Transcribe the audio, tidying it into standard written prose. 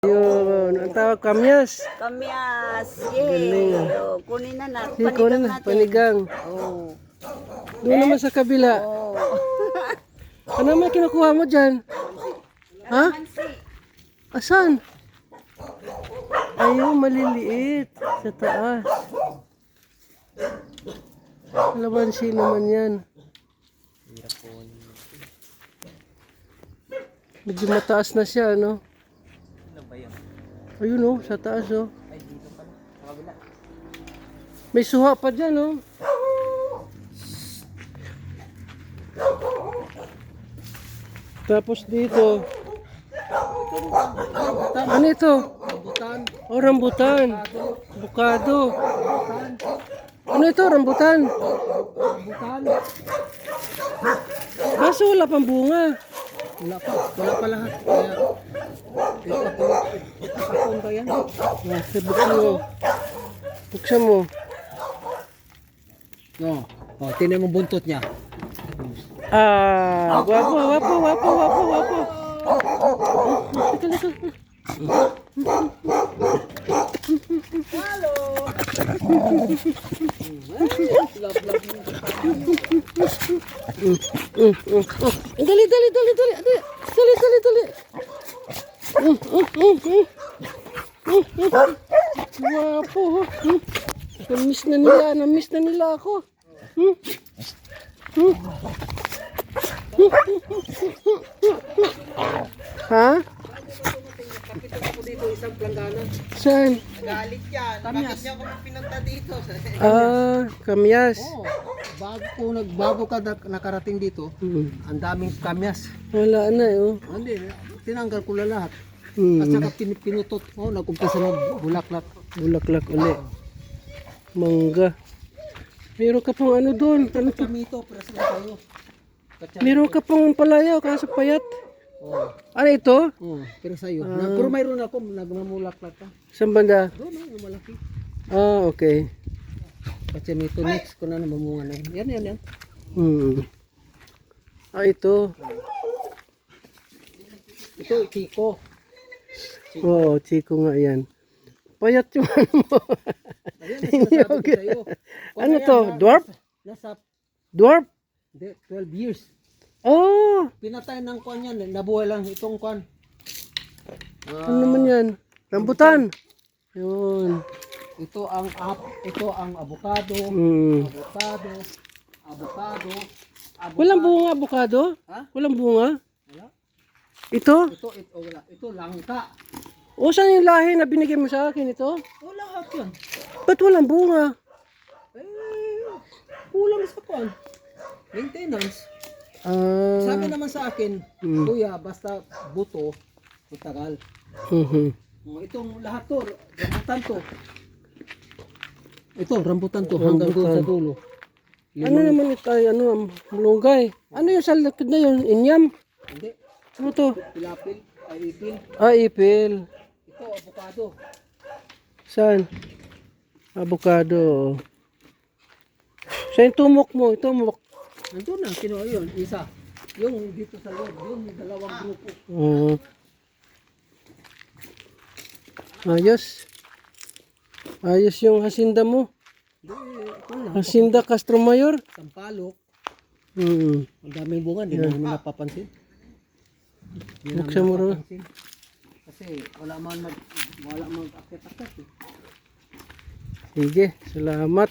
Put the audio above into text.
Yun, ang tawag kamyas. Kamyas. Galing, Yay. Oh, kunin na natin. Sige, kunin na, panigang. Oh. Doon naman sa kabila. Oh. Ano naman kinukuha mo dyan? Ha? Asan? Ayun, maliliit. Sa taas. Kalamansi naman yan. Medyo mataas na siya, ano? Ayun, oh, sa taas, oh. May suha pa dyan, oh. Tapos dito. Ano ito? Oh, rambutan. Bukado. Ano ito, rambutan? Kaso wala pang bunga. Wala pa lahat. Kaya, ipapakon ba yan? Buksan mo. Buksan mo. No. Oh, tingnan mo buntot niya. Ah, wapo. Dali. Wapo. Namiss na nila ako. Ha? Kapitan ako dito isang planggana. Saan? Galit yan. Bakit niya ako pinunta dito? Kamyas. Oo. Bago ka nakarating dito, ang daming kamyas. Wala na eh. Oh. Hindi, tinanggal ko na lahat. At Hmm. saka pinutot. Oh, nag-umpisa na bulaklak. Bulaklak uli. Mangga. Meron ka pang ano doon? Ano to? Kamito, pero sila tayo. Meron ka pang palayaw kaso payat. Oh. Ano ito? Pero sa'yo. Pero mayroon ako, nagmamulaklak ka. Saan banda? Doon, yung malaki. Ah, okay. Kasi mito next ko na mamunga na yun. Yan. Hmm. Ah, ito. Ito, Chico. Oo, Chico nga yan. Payat yung ano mo. Ayan, sinasabi ko sa'yo. Ano to? Dwarf? Nasa Dwarf? 12 years. Oh! Pinatay ng kwan yan. Nabuhay lang itong kwan. Ano naman yan? Rambutan! Yun. Ito ang avocado. Hmm. Avocado. Walang bunga avocado? Ha? Walang bunga? Wala. Ito? Wala. Ito langka. O saan yung lahi na binigay mo sa akin ito? Wala lahat yan. Ba't walang bunga? Kulang sa kwan. Maintenance. Sabi naman sa akin, kuya, basta buto, matagal. Itong lahat to, rambutan to. Ito, rambutan to, hanggang doon sa dulo. Ano naman ito ay ano, malunggay? Ano yung sa likod na yun? Inyam? Hindi, Ano to? pilapil, ay ipil. Ah, ipil. Ito, avocado. Saan? Avocado. Saan yung tumok mo? Tumok. Nandun na, kinuha yun, isa. Yung dito sa loob, yung dalawang grupo. Oo. Ayos. Ayos yung hasinda mo. Hindi, ito lang. Hasinda Castro Mayor. Sampalok. Hmm. Ang daming bunga, hindi namin napapansin. Hindi namin Buksan mo rin. napapansin. Kasi wala mag-akit-akit eh. Sige, salamat.